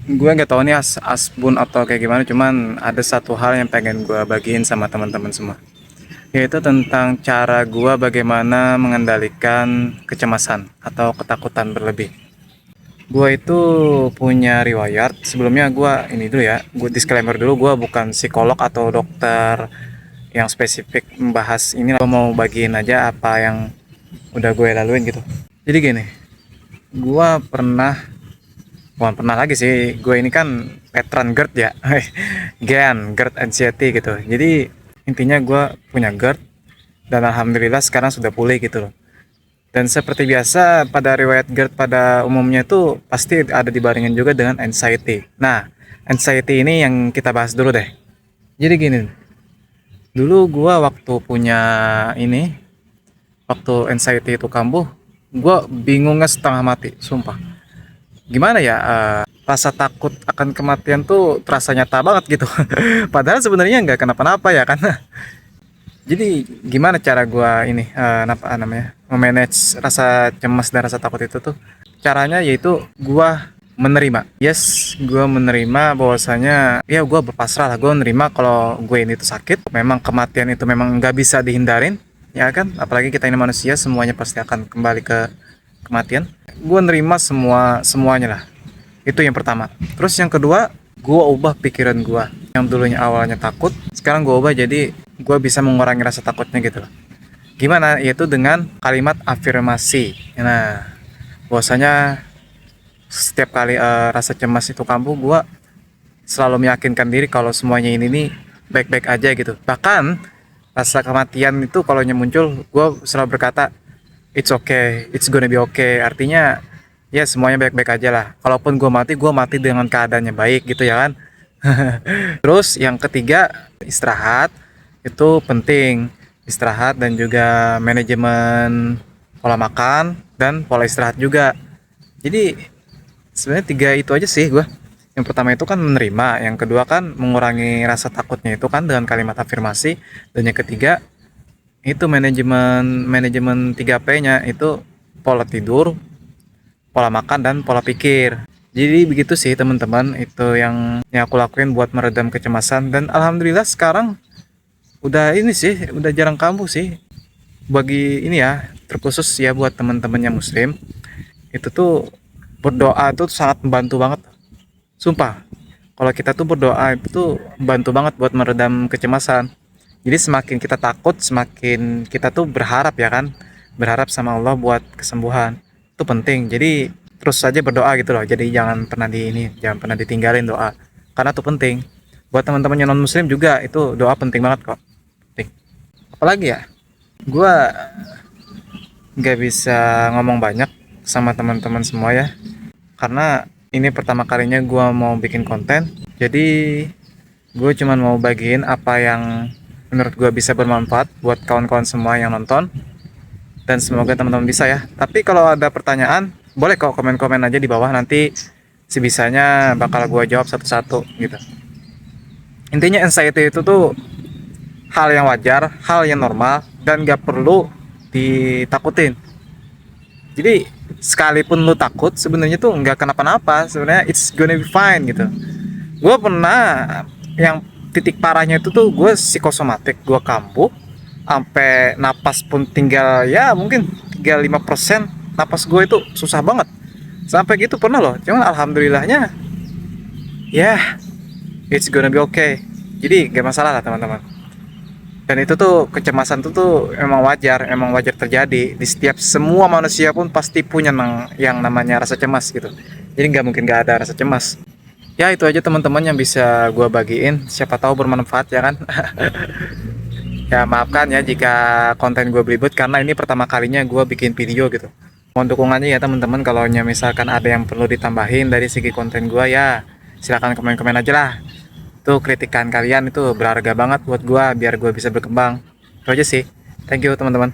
Gue nggak tahu nih asbun atau kayak gimana, cuman ada satu hal yang pengen gue bagiin sama teman-teman semua, yaitu tentang cara gue bagaimana mengendalikan kecemasan atau ketakutan berlebih. Gue itu punya riwayat sebelumnya. Gue ini dulu ya, gue disclaimer dulu, gue bukan psikolog atau dokter yang spesifik membahas ini. Gue mau bagiin aja apa yang udah gue laluin gitu. Jadi gini, gue pernah, bukan pernah lagi sih, gue ini kan veteran GERD ya. GERD anxiety gitu. Jadi intinya gue punya GERD dan alhamdulillah sekarang sudah pulih gitu loh. Dan seperti biasa pada riwayat GERD pada umumnya itu pasti ada dibaringin juga dengan anxiety. Nah, anxiety ini yang kita bahas dulu deh. Jadi gini, dulu gua waktu punya ini, waktu anxiety itu kambuh, gua bingungnya setengah mati, sumpah. Gimana ya, rasa takut akan kematian tuh terasa nyata banget gitu. Padahal sebenarnya nggak kenapa-napa ya kan. Jadi gimana cara gua ini, apa namanya, memanage rasa cemas dan rasa takut itu tuh? Caranya yaitu gua menerima. Yes, gua menerima bahwasanya ya gua berpasrah lah. Gua menerima kalau gue ini tuh sakit. Memang kematian itu memang nggak bisa dihindarin, ya kan? Apalagi kita ini manusia, semuanya pasti akan kembali ke kematian. Gua nerima semuanya lah. Itu yang pertama. Terus yang kedua, gua ubah pikiran gua. Yang dulunya awalnya takut, sekarang gua ubah jadi gua bisa mengurangi rasa takutnya gitu loh. Gimana? Yaitu dengan kalimat afirmasi. Nah, bahwasanya setiap kali rasa cemas itu kambuh, gua selalu meyakinkan diri kalau semuanya ini nih baik-baik aja gitu. Bahkan rasa kematian itu kalau muncul, gua selalu berkata it's okay, it's gonna be okay. Artinya ya semuanya baik-baik aja lah. Kalaupun gue mati dengan keadaannya baik gitu ya kan. Terus yang ketiga, istirahat itu penting. Istirahat dan juga manajemen pola makan dan pola istirahat juga. Jadi sebenarnya tiga itu aja sih gue. Yang pertama itu kan menerima, yang kedua kan mengurangi rasa takutnya itu kan dengan kalimat afirmasi, dan yang ketiga itu manajemen manajemen 3P-nya itu pola tidur, pola makan, dan pola pikir. Jadi begitu sih teman-teman, itu yang aku lakuin buat meredam kecemasan, dan alhamdulillah sekarang udah ini sih, udah jarang kambuh sih. Bagi ini ya, terkhusus ya buat teman-teman yang muslim, itu tuh berdoa tuh sangat membantu banget. Sumpah, kalau kita tuh berdoa itu tuh membantu banget buat meredam kecemasan. Jadi semakin kita takut, semakin kita tuh berharap ya kan, berharap sama Allah buat kesembuhan. Itu penting. Jadi terus saja berdoa gitu loh. Jadi jangan pernah ditinggalin doa. Karena itu penting. Buat teman-teman yang non muslim juga itu doa penting banget kok. Penting. Apalagi ya, gua nggak bisa ngomong banyak sama teman-teman semua ya. Karena ini pertama kalinya gua mau bikin konten. Jadi gue cuman mau bagiin apa yang menurut gue bisa bermanfaat buat kawan-kawan semua yang nonton, dan semoga teman-teman bisa ya. Tapi kalau ada pertanyaan boleh kok komen-komen aja di bawah, nanti sebisanya bakal gue jawab satu-satu gitu. Intinya anxiety itu tuh hal yang wajar, hal yang normal, dan gak perlu ditakutin. Jadi sekalipun lu takut sebenarnya tuh nggak kenapa-napa, sebenarnya it's gonna be fine gitu. Gue pernah yang titik parahnya itu tuh gue psikosomatik, gue kambuh sampai napas pun tinggal ya mungkin tinggal 5%. Napas gue itu susah banget sampai gitu pernah loh, cuman alhamdulillahnya ya it's gonna be okay. Jadi gak masalah lah teman-teman. Dan itu tuh kecemasan tuh emang wajar terjadi di setiap, semua manusia pun pasti punya yang namanya rasa cemas gitu. Jadi nggak mungkin nggak ada rasa cemas. Ya itu aja teman-teman yang bisa gue bagiin, siapa tahu bermanfaat ya kan. Ya maafkan ya jika konten gue belibet, karena ini pertama kalinya gue bikin video gitu. Mohon dukungannya ya teman-teman, kalau misalkan ada yang perlu ditambahin dari segi konten gue ya silahkan komen-komen aja lah. Itu kritikan kalian itu berharga banget buat gue biar gue bisa berkembang. Itu aja sih. Thank you teman-teman.